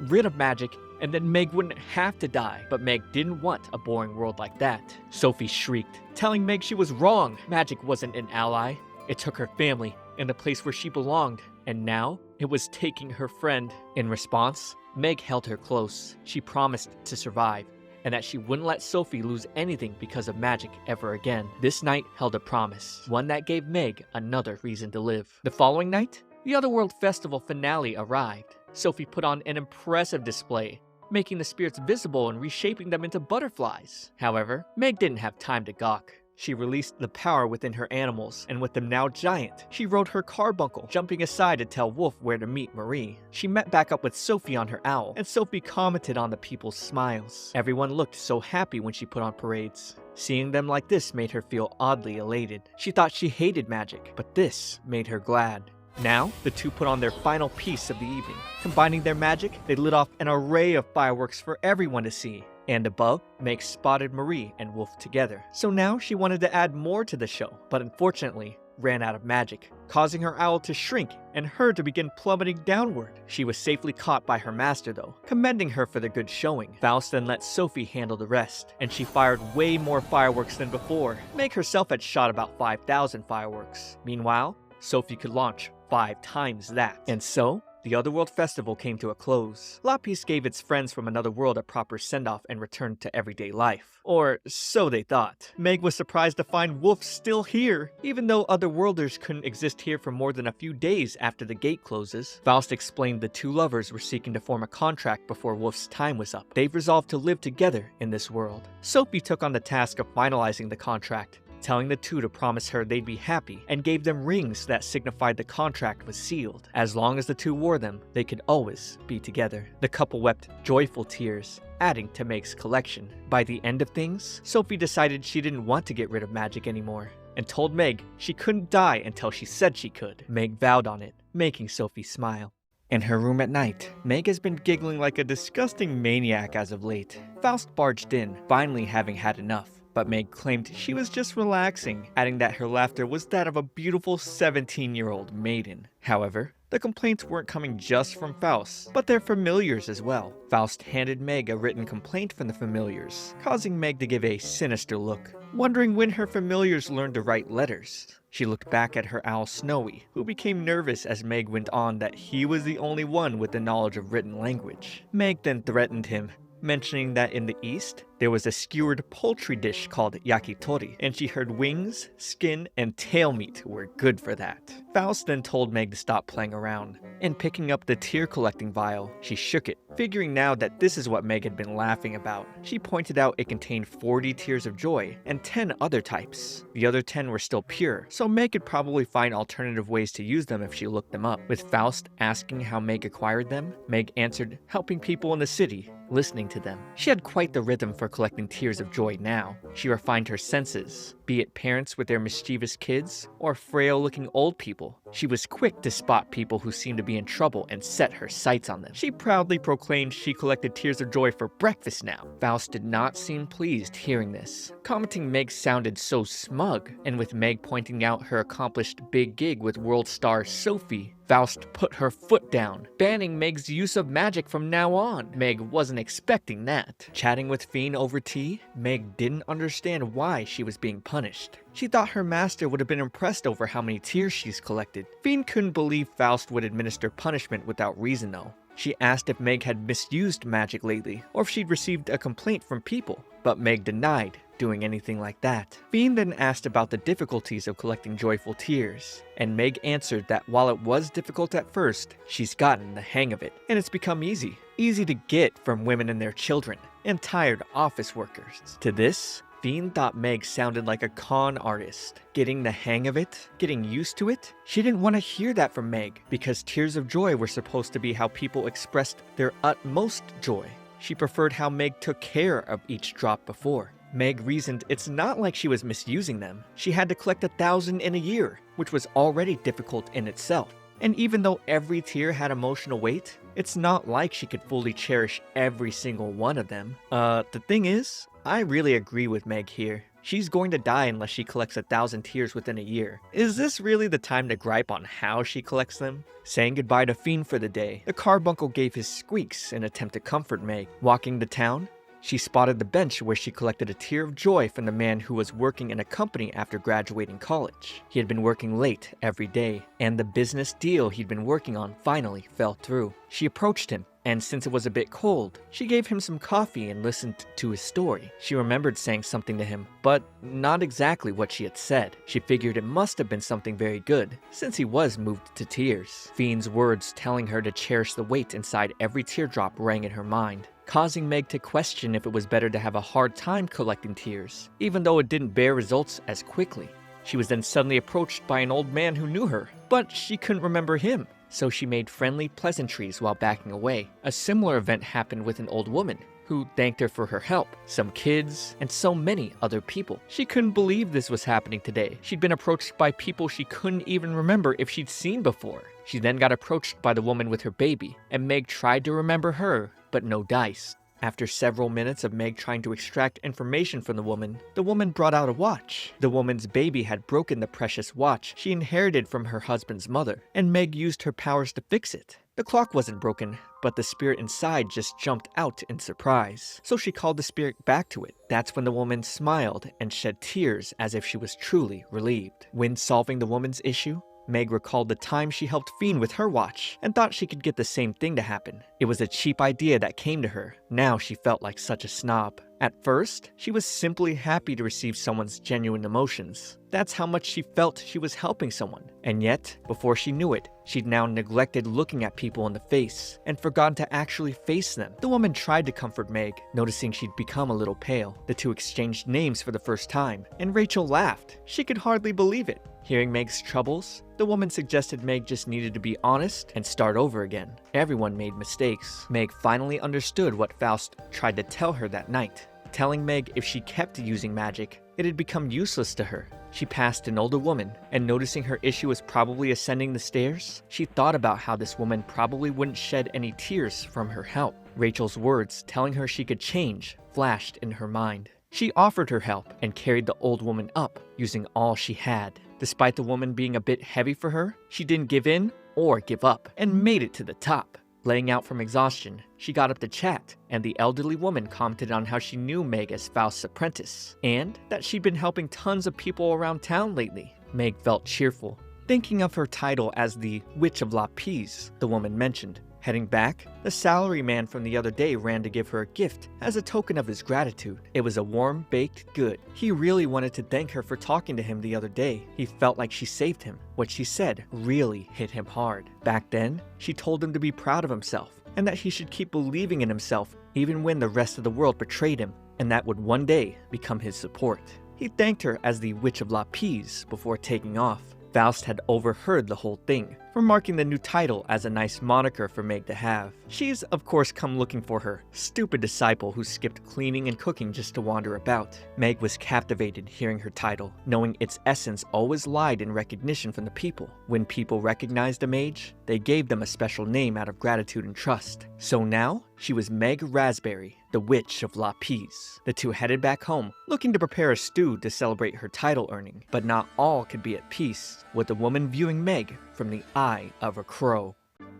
rid of magic and then Meg wouldn't have to die. But Meg didn't want a boring world like that. Sophie shrieked, telling Meg she was wrong. Magic wasn't an ally. It took her family and the place where she belonged. And now, it was taking her friend. In response, Meg held her close. She promised to survive, and that she wouldn't let Sophie lose anything because of magic ever again. This night held a promise, one that gave Meg another reason to live. The following night, the Otherworld Festival finale arrived. Sophie put on an impressive display, making the spirits visible and reshaping them into butterflies. However, Meg didn't have time to gawk. She released the power within her animals, and with them now giant, she rode her carbuncle, jumping aside to tell Wolf where to meet Marie. She met back up with Sophie on her owl, and Sophie commented on the people's smiles. Everyone looked so happy when she put on parades. Seeing them like this made her feel oddly elated. She thought she hated magic, but this made her glad. Now, the two put on their final piece of the evening. Combining their magic, they lit off an array of fireworks for everyone to see. And above, Meg spotted Marie and Wolf together. So now she wanted to add more to the show, but unfortunately ran out of magic, causing her owl to shrink and her to begin plummeting downward. She was safely caught by her master though, commending her for the good showing. Faust then let Sophie handle the rest, and she fired way more fireworks than before. Meg herself had shot about 5,000 fireworks. Meanwhile, Sophie could launch 5 times that. And so, the Otherworld Festival came to a close. Lapis gave its friends from another world a proper send-off and returned to everyday life. Or so they thought. Meg was surprised to find Wolf still here, even though Otherworlders couldn't exist here for more than a few days after the gate closes. Faust explained the two lovers were seeking to form a contract before Wolf's time was up. They've resolved to live together in this world. Sophie took on the task of finalizing the contract, telling the two to promise her they'd be happy, and gave them rings that signified the contract was sealed. As long as the two wore them, they could always be together. The couple wept joyful tears, adding to Meg's collection. By the end of things, Sophie decided she didn't want to get rid of magic anymore, and told Meg she couldn't die until she said she could. Meg vowed on it, making Sophie smile. In her room at night, Meg has been giggling like a disgusting maniac as of late. Faust barged in, finally having had enough. But Meg claimed she was just relaxing, adding that her laughter was that of a beautiful 17-year-old maiden. However, the complaints weren't coming just from Faust, but their familiars as well. Faust handed Meg a written complaint from the familiars, causing Meg to give a sinister look, wondering when her familiars learned to write letters. She looked back at her owl Snowy, who became nervous as Meg went on that he was the only one with the knowledge of written language. Meg then threatened him, mentioning that in the East, there was a skewered poultry dish called yakitori, and she heard wings, skin, and tail meat were good for that. Faust then told Meg to stop playing around, and picking up the tear collecting vial, she shook it, figuring now that this is what Meg had been laughing about. She pointed out it contained 40 tears of joy and 10 other types. The other 10 were still pure, so Meg could probably find alternative ways to use them if she looked them up. With Faust asking how Meg acquired them, Meg answered, helping people in the city, listening to them. She had quite the rhythm for collecting tears of joy now. She refined her senses, be it parents with their mischievous kids or frail-looking old people. She was quick to spot people who seemed to be in trouble and set her sights on them. She proudly proclaimed she collected tears of joy for breakfast now. Faust did not seem pleased hearing this, commenting Meg sounded so smug, and with Meg pointing out her accomplished big gig with world star Sophie, Faust put her foot down, banning Meg's use of magic from now on. Meg wasn't expecting that. Chatting with Fiend over tea, Meg didn't understand why she was being punished. She thought her master would have been impressed over how many tears she's collected. Fiend couldn't believe Faust would administer punishment without reason though. She asked if Meg had misused magic lately, or if she'd received a complaint from people, but Meg denied doing anything like that. Fiend then asked about the difficulties of collecting joyful tears, and Meg answered that while it was difficult at first, she's gotten the hang of it, and it's become easy. Easy to get from women and their children, and tired office workers. To this, Fiend thought Meg sounded like a con artist. Getting the hang of it? Getting used to it? She didn't want to hear that from Meg, because tears of joy were supposed to be how people expressed their utmost joy. She preferred how Meg took care of each drop before. Meg reasoned it's not like she was misusing them. She had to collect 1,000 in a year, which was already difficult in itself. And even though every tear had emotional weight, it's not like she could fully cherish every single one of them. The thing is, I really agree with Meg here. She's going to die unless she collects 1,000 tears within a year. Is this really the time to gripe on how she collects them? Saying goodbye to Fiend for the day, the carbuncle gave his squeaks in an attempt to comfort Meg. Walking to town, she spotted the bench where she collected a tear of joy from the man who was working in a company after graduating college. He had been working late every day, and the business deal he'd been working on finally fell through. She approached him, and since it was a bit cold, she gave him some coffee and listened to his story. She remembered saying something to him, but not exactly what she had said. She figured it must have been something very good, since he was moved to tears. Fiend's words telling her to cherish the weight inside every teardrop rang in her mind, causing Meg to question if it was better to have a hard time collecting tears, even though it didn't bear results as quickly. She was then suddenly approached by an old man who knew her, but she couldn't remember him, so she made friendly pleasantries while backing away. A similar event happened with an old woman, who thanked her for her help, some kids, and so many other people. She couldn't believe this was happening today. She'd been approached by people she couldn't even remember if she'd seen before. She then got approached by the woman with her baby, and Meg tried to remember her, but no dice. After several minutes of Meg trying to extract information from the woman brought out a watch. The woman's baby had broken the precious watch she inherited from her husband's mother, and Meg used her powers to fix it. The clock wasn't broken, but the spirit inside just jumped out in surprise. So she called the spirit back to it. That's when the woman smiled and shed tears as if she was truly relieved. When solving the woman's issue, Meg recalled the time she helped Fiend with her watch and thought she could get the same thing to happen. It was a cheap idea that came to her. Now she felt like such a snob. At first, she was simply happy to receive someone's genuine emotions. That's how much she felt she was helping someone. And yet, before she knew it, she'd now neglected looking at people in the face and forgotten to actually face them. The woman tried to comfort Meg, noticing she'd become a little pale. The two exchanged names for the first time, and Rachel laughed. She could hardly believe it. Hearing Meg's troubles, the woman suggested Meg just needed to be honest and start over again. Everyone made mistakes. Meg finally understood what Faust tried to tell her that night, telling Meg if she kept using magic, it had become useless to her. She passed an older woman, and noticing her issue was probably ascending the stairs, she thought about how this woman probably wouldn't shed any tears from her help. Rachel's words telling her she could change flashed in her mind. She offered her help and carried the old woman up, using all she had. Despite the woman being a bit heavy for her, she didn't give in or give up, and made it to the top. Laying out from exhaustion, she got up to chat, and the elderly woman commented on how she knew Meg as Faust's apprentice, and that she'd been helping tons of people around town lately. Meg felt cheerful. Thinking of her title as the Witch of La Pease, the woman mentioned, Heading back, the salaryman from the other day ran to give her a gift as a token of his gratitude. It was a warm, baked good. He really wanted to thank her for talking to him the other day. He felt like she saved him. What she said really hit him hard. Back then, she told him to be proud of himself and that he should keep believing in himself even when the rest of the world betrayed him, and that would one day become his support. He thanked her as the Witch of La Pease before taking off. Faust had overheard the whole thing, remarking the new title as a nice moniker for Meg to have. She's, of course, come looking for her stupid disciple who skipped cleaning and cooking just to wander about. Meg was captivated hearing her title, knowing its essence always lied in recognition from the people. When people recognized a mage, they gave them a special name out of gratitude and trust. So now, she was Meg Raspberry, the Witch of La Pease. The two headed back home, looking to prepare a stew to celebrate her title earning. But not all could be at peace, with the woman viewing Meg from the eye of a crow.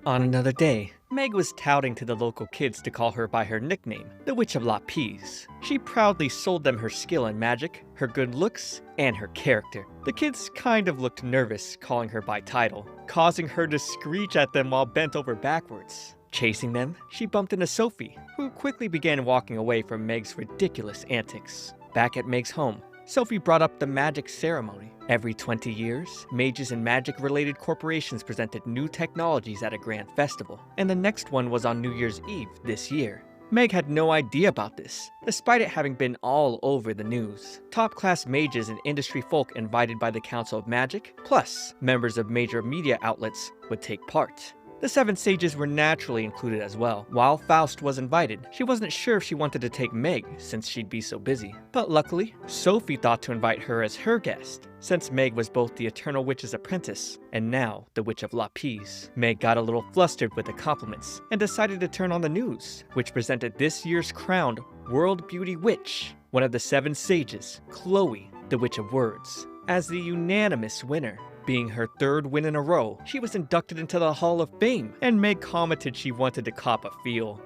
On another day, Meg was touting to the local kids to call her by her nickname, the Witch of La Pease. She proudly sold them her skill in magic, her good looks, and her character. The kids kind of looked nervous calling her by title, causing her to screech at them while bent over backwards. Chasing them, she bumped into Sophie, who quickly began walking away from Meg's ridiculous antics. Back at Meg's home, Sophie brought up the magic ceremony. Every 20 years, mages and magic-related corporations presented new technologies at a grand festival, and the next one was on New Year's Eve this year. Meg had no idea about this, despite it having been all over the news. Top-class mages and industry folk invited by the Council of Magic, plus members of major media outlets, would take part. The 7 sages were naturally included as well. While Faust was invited, she wasn't sure if she wanted to take Meg since she'd be so busy. But luckily, Sophie thought to invite her as her guest, since Meg was both the Eternal Witch's apprentice and now the Witch of La Pease. Meg got a little flustered with the compliments and decided to turn on the news, which presented this year's crowned World Beauty Witch, one of the 7 sages, Chloe, the Witch of Words, as the unanimous winner. Being her 3rd win in a row, she was inducted into the Hall of Fame, and Meg commented she wanted to cop a feel.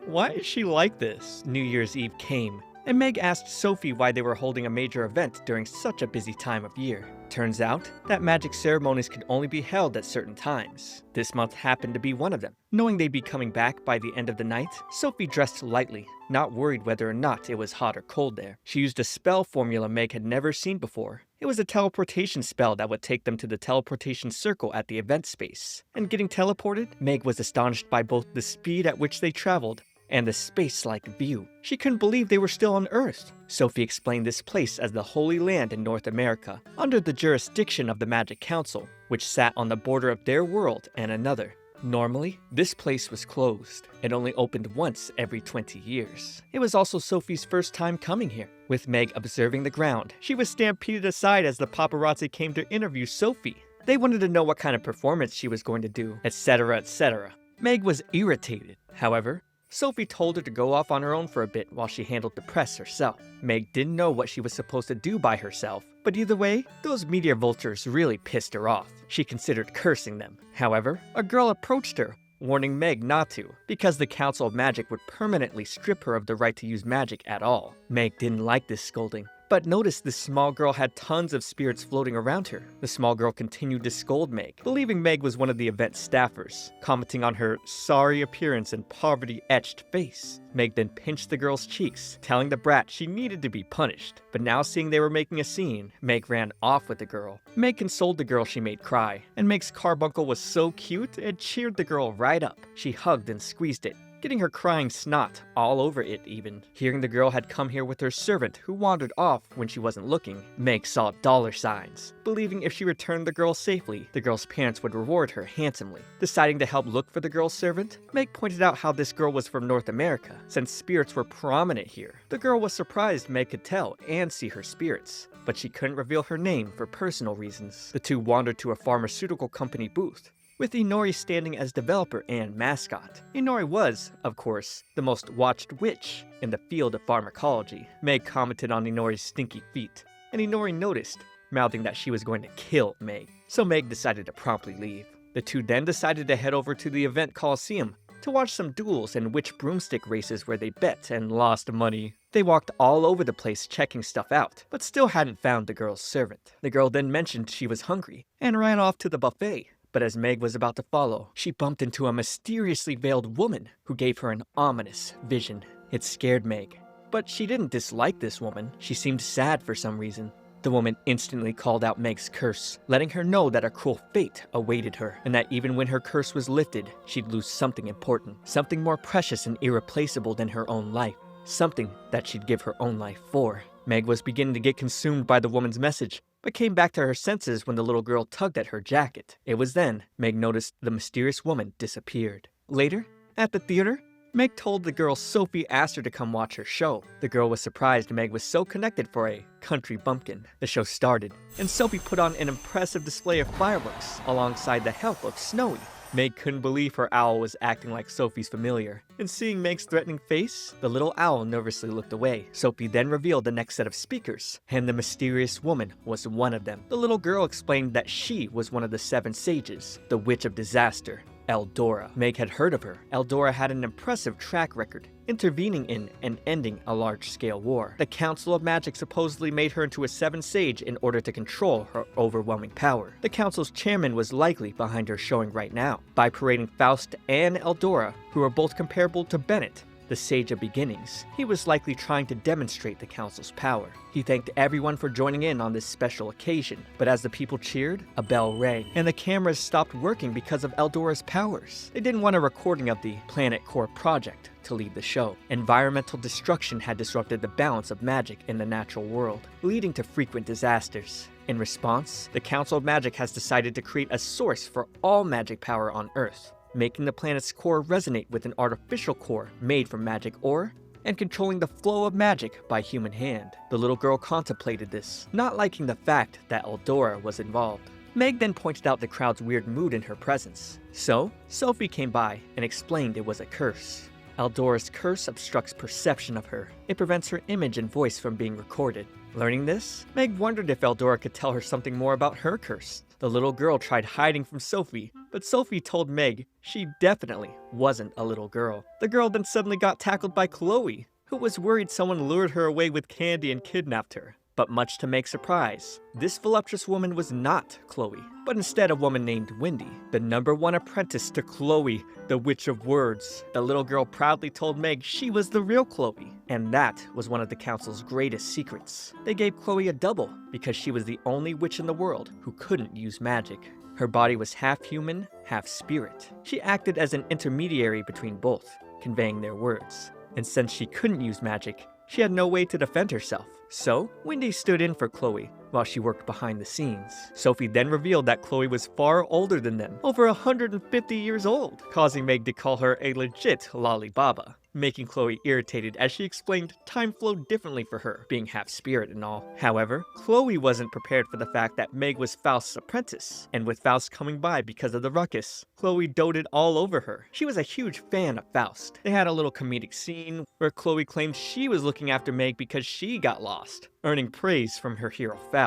Why is she like this? New Year's Eve came, and Meg asked Sophie why they were holding a major event during such a busy time of year. Turns out that magic ceremonies could only be held at certain times. This month happened to be one of them. Knowing they'd be coming back by the end of the night, Sophie dressed lightly, not worried whether or not it was hot or cold there. She used a spell formula Meg had never seen before. It was a teleportation spell that would take them to the teleportation circle at the event space. And getting teleported, Meg was astonished by both the speed at which they traveled and the space-like view. She couldn't believe they were still on Earth. Sophie explained this place as the Holy Land in North America, under the jurisdiction of the Magic Council, which sat on the border of their world and another. Normally, this place was closed. It only opened once every 20 years. It was also Sophie's first time coming here. With Meg observing the ground, she was stampeded aside as the paparazzi came to interview Sophie. They wanted to know what kind of performance she was going to do, etc., etc. Meg was irritated. However, Sophie told her to go off on her own for a bit while she handled the press herself. Meg didn't know what she was supposed to do by herself, but either way, those media vultures really pissed her off. She considered cursing them. However, a girl approached her, warning Meg not to, because the Council of Magic would permanently strip her of the right to use magic at all. Meg didn't like this scolding, but noticed this small girl had tons of spirits floating around her. The small girl continued to scold Meg, believing Meg was one of the event staffers, commenting on her sorry appearance and poverty-etched face. Meg then pinched the girl's cheeks, telling the brat she needed to be punished. But now seeing they were making a scene, Meg ran off with the girl. Meg consoled the girl she made cry, and Meg's carbuncle was so cute it cheered the girl right up. She hugged and squeezed it, getting her crying snot all over it even. Hearing the girl had come here with her servant who wandered off when she wasn't looking, Meg saw dollar signs, believing if she returned the girl safely, the girl's parents would reward her handsomely. Deciding to help look for the girl's servant, Meg pointed out how this girl was from North America, since spirits were prominent here. The girl was surprised Meg could tell and see her spirits, but she couldn't reveal her name for personal reasons. The two wandered to a pharmaceutical company booth, with Inori standing as developer and mascot. Inori was, of course, the most watched witch in the field of pharmacology. Meg commented on Inori's stinky feet, and Inori noticed, mouthing that she was going to kill Meg. So Meg decided to promptly leave. The two then decided to head over to the event Coliseum to watch some duels and witch broomstick races where they bet and lost money. They walked all over the place checking stuff out, but still hadn't found the girl's servant. The girl then mentioned she was hungry and ran off to the buffet, But as Meg was about to follow, she bumped into a mysteriously veiled woman who gave her an ominous vision. It scared Meg. But she didn't dislike this woman. She seemed sad for some reason. The woman instantly called out Meg's curse, letting her know that a cruel fate awaited her, and that even when her curse was lifted, she'd lose something important, something more precious and irreplaceable than her own life, something that she'd give her own life for. Meg was beginning to get consumed by the woman's message, but came back to her senses when the little girl tugged at her jacket. It was then Meg noticed the mysterious woman disappeared. Later, at the theater, Meg told the girl Sophie asked her to come watch her show. The girl was surprised Meg was so connected for a country bumpkin. The show started, and Sophie put on an impressive display of fireworks alongside the help of Snowy. Meg couldn't believe her owl was acting like Sophie's familiar. And seeing Meg's threatening face, the little owl nervously looked away. Sophie then revealed the next set of speakers, and the mysterious woman was one of them. The little girl explained that she was one of the 7 sages, the Witch of Disaster, Eldora. Meg had heard of her. Eldora had an impressive track record, intervening in and ending a large-scale war. The Council of Magic supposedly made her into a 7th sage in order to control her overwhelming power. The Council's chairman was likely behind her showing right now, by parading Faust and Eldora, who are both comparable to Bennett, the Sage of Beginnings. He was likely trying to demonstrate the Council's power. He thanked everyone for joining in on this special occasion, but as the people cheered, a bell rang, and the cameras stopped working because of Eldora's powers. They didn't want a recording of the Planet Core project to lead the show. Environmental destruction had disrupted the balance of magic in the natural world, leading to frequent disasters. In response, the Council of Magic has decided to create a source for all magic power on Earth, making the planet's core resonate with an artificial core made from magic ore, and controlling the flow of magic by human hand. The little girl contemplated this, not liking the fact that Eldora was involved. Meg then pointed out the crowd's weird mood in her presence. So, Sophie came by and explained it was a curse. Eldora's curse obstructs perception of her. It prevents her image and voice from being recorded. Learning this, Meg wondered if Eldora could tell her something more about her curse. The little girl tried hiding from Sophie, but Sophie told Meg she definitely wasn't a little girl. The girl then suddenly got tackled by Chloe, who was worried someone lured her away with candy and kidnapped her. But much to Meg's surprise, this voluptuous woman was not Chloe, but instead a woman named Wendy, the #1 apprentice to Chloe, the Witch of Words. The little girl proudly told Meg she was the real Chloe, and that was one of the Council's greatest secrets. They gave Chloe a double because she was the only witch in the world who couldn't use magic. Her body was half human, half spirit. She acted as an intermediary between both, conveying their words. And since she couldn't use magic, she had no way to defend herself. So, Wendy stood in for Chloe while she worked behind the scenes. Sophie then revealed that Chloe was far older than them, over 150 years old, causing Meg to call her a legit lollibaba, making Chloe irritated as she explained time flowed differently for her, being half spirit and all. However, Chloe wasn't prepared for the fact that Meg was Faust's apprentice, and with Faust coming by because of the ruckus, Chloe doted all over her. She was a huge fan of Faust. They had a little comedic scene where Chloe claimed she was looking after Meg because she got lost, earning praise from her hero Faust.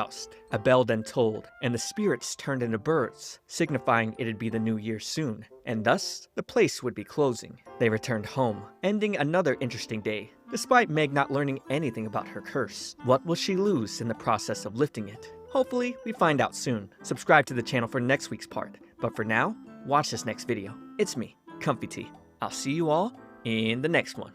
A bell then tolled, and the spirits turned into birds, signifying it'd be the new year soon, and thus, the place would be closing. They returned home, ending another interesting day, despite Meg not learning anything about her curse. What will she lose in the process of lifting it? Hopefully, we find out soon. Subscribe to the channel for next week's part, but for now, watch this next video. It's me, ComfyTea. I'll see you all in the next one.